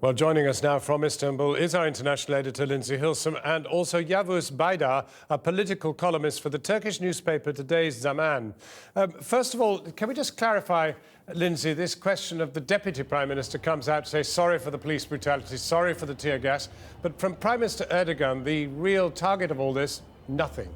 Well, joining us now from Istanbul is our international editor, Lindsey Hilsum, and also Yavuz Baydar, a political columnist for the Turkish newspaper today's Zaman. First of all, can we just clarify, Lindsey, this question of the Deputy Prime Minister comes out to say sorry for the police brutality, sorry for the tear gas, but from Prime Minister Erdogan, the real target of all this, nothing.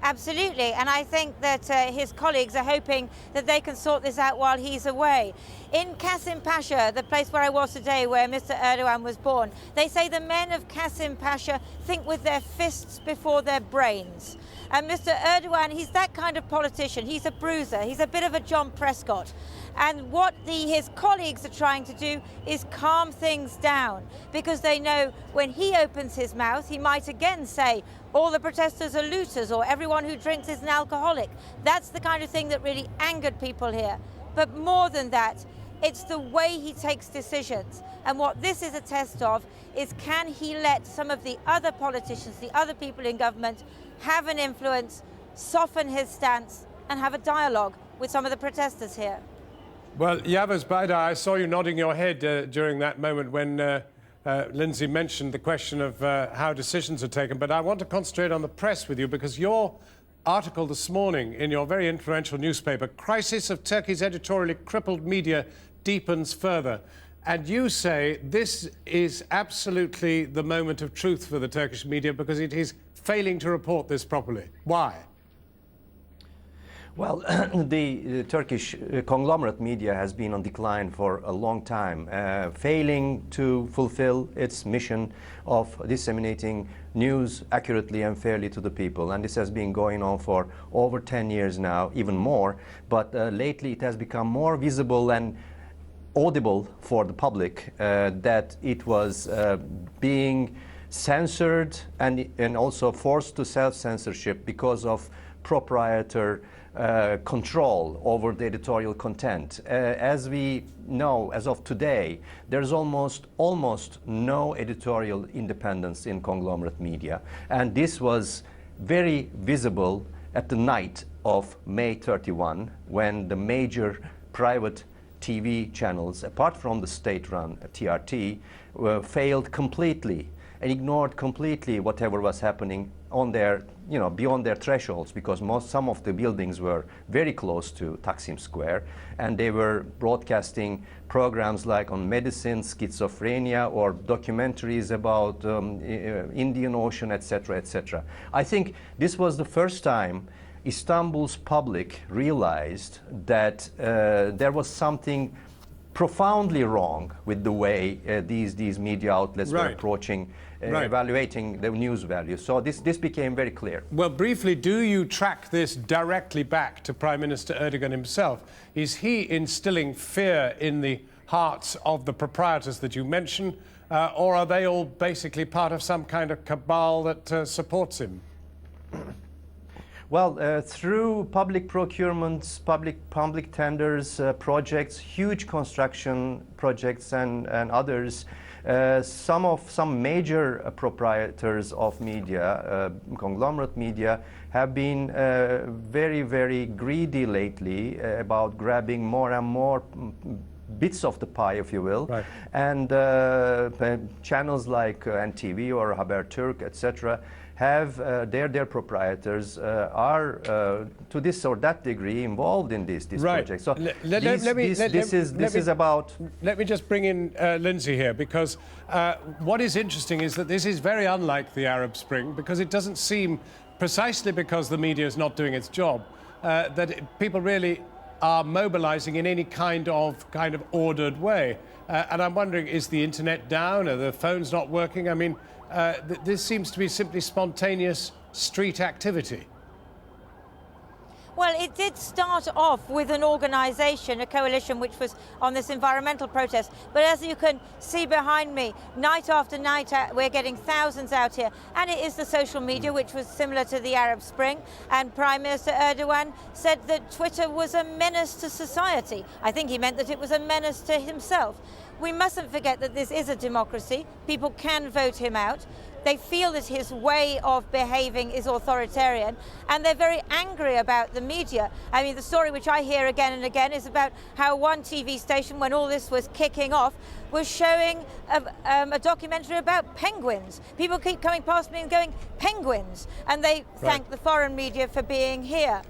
Absolutely, and I think that his colleagues are hoping that they can sort this out while he's away. In Kasim Pasha, the place where I was today, where Mr. Erdogan was born, they say the men of Kasim Pasha think with their fists before their brains. And Mr. Erdogan, he's that kind of politician. He's a bruiser. He's a bit of a John Prescott. And what his colleagues are trying to do is calm things down, because they know when he opens his mouth, he might again say, all the protesters are looters, or everyone who drinks is an alcoholic. That's the kind of thing that really angered people here. But more than that, it's the way he takes decisions. And what this is a test of is, can he let some of the other politicians, the other people in government, have an influence, soften his stance, and have a dialogue with some of the protesters here? Well, Yavuz Baydar, I saw you nodding your head during that moment when Lindsey mentioned the question of how decisions are taken, but I want to concentrate on the press with you, because your article this morning in your very influential newspaper, "Crisis of Turkey's editorially crippled media deepens further." And you say this is absolutely the moment of truth for the Turkish media because it is failing to report this properly. Why? Well, the Turkish conglomerate media has been on decline for a long time, failing to fulfill its mission of disseminating news accurately and fairly to the people. And this has been going on for over 10 years now, even more. But lately it has become more visible and audible for the public that it was being censored and also forced to self-censorship because of proprietor control over the editorial content. As we know, as of today, there's almost no editorial independence in conglomerate media. And this was very visible at the night of May 31, when the major private TV channels, apart from the state-run TRT, failed completely and ignored completely whatever was happening on their, beyond their thresholds, because some of the buildings were very close to Taksim Square, and they were broadcasting programs like on medicine, schizophrenia, or documentaries about Indian Ocean, etc., etc. I think this was the first time Istanbul's public realized that there was something profoundly wrong with the way these media outlets were approaching, evaluating the news value. So this became very clear. Well, briefly, do you track this directly back to Prime Minister Erdogan himself? Is he instilling fear in the hearts of the proprietors that you mentioned, or are they all basically part of some kind of cabal that supports him? Well, through public procurements, public tenders, projects, huge construction projects, and others, some major proprietors of media, conglomerate media, have been very, very greedy lately about grabbing more and more bits of the pie, if you will. Right. And channels like NTV or Haberturk, etc., have their proprietors are to this or that degree involved in this project. So this is about. Let me just bring in Lindsey here, because what is interesting is that this is very unlike the Arab Spring, because it doesn't seem, precisely because the media is not doing its job, that people really are mobilizing in any kind of ordered way. And I'm wondering, is the internet down? Are the phones not working? I mean, this seems to be simply spontaneous street activity. Well, it did start off with an organisation, a coalition, which was on this environmental protest. But as you can see behind me, night after night, we're getting thousands out here. And it is the social media, which was similar to the Arab Spring. And Prime Minister Erdogan said that Twitter was a menace to society. I think he meant that it was a menace to himself. We mustn't forget that this is a democracy. People can vote him out. They feel that his way of behaving is authoritarian, and they're very angry about the media. I mean, the story which I hear again and again is about how one TV station, when all this was kicking off, was showing a documentary about penguins. People keep coming past me and going, penguins, and they thank the foreign media for being here.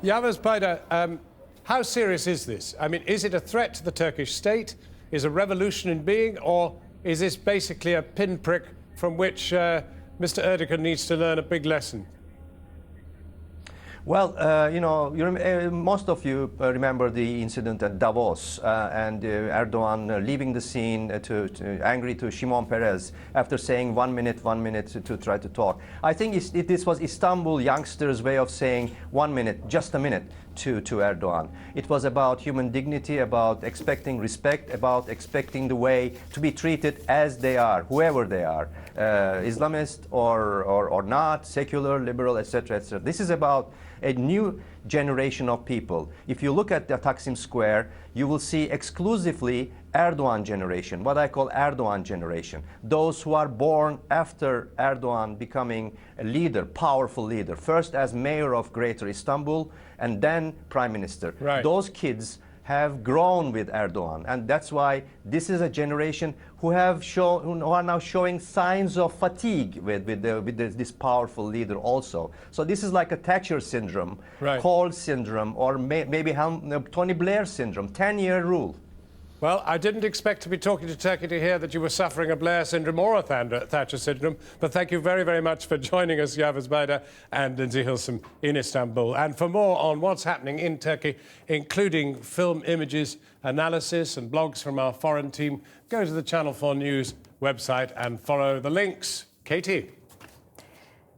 Yavuz Baydar, how serious is this? I mean, is it a threat to the Turkish state? Is a revolution in being? Or is this basically a pinprick from which Mr. Erdogan needs to learn a big lesson? Well, most of you remember the incident at Davos and Erdogan leaving the scene angry to Shimon Peres after saying 1 minute to try to talk. I think this was Istanbul youngsters' way of saying 1 minute, just a minute to Erdogan. It was about human dignity, about expecting respect, about expecting the way to be treated as they are, whoever they are, Islamist or not, secular, liberal, etc., etc. This is about a new generation of people. If you look at the Taksim Square, you will see exclusively Erdogan generation, what I call Erdogan generation. Those who are born after Erdogan becoming a leader, powerful leader, first as mayor of Greater Istanbul and then prime minister. Right. Those kids have grown with Erdogan, and that's why this is a generation who are now showing signs of fatigue with this powerful leader also. So this is like a Thatcher syndrome, Kohl syndrome, or maybe Tony Blair syndrome, 10-year rule. Well, I didn't expect to be talking to Turkey to hear that you were suffering a Blair syndrome or a Thatcher syndrome, but thank you very, very much for joining us, Yavuz Baydar and Lindsey Hilsum in Istanbul. And for more on what's happening in Turkey, including film images, analysis and blogs from our foreign team, go to the Channel 4 News website and follow the links. KT.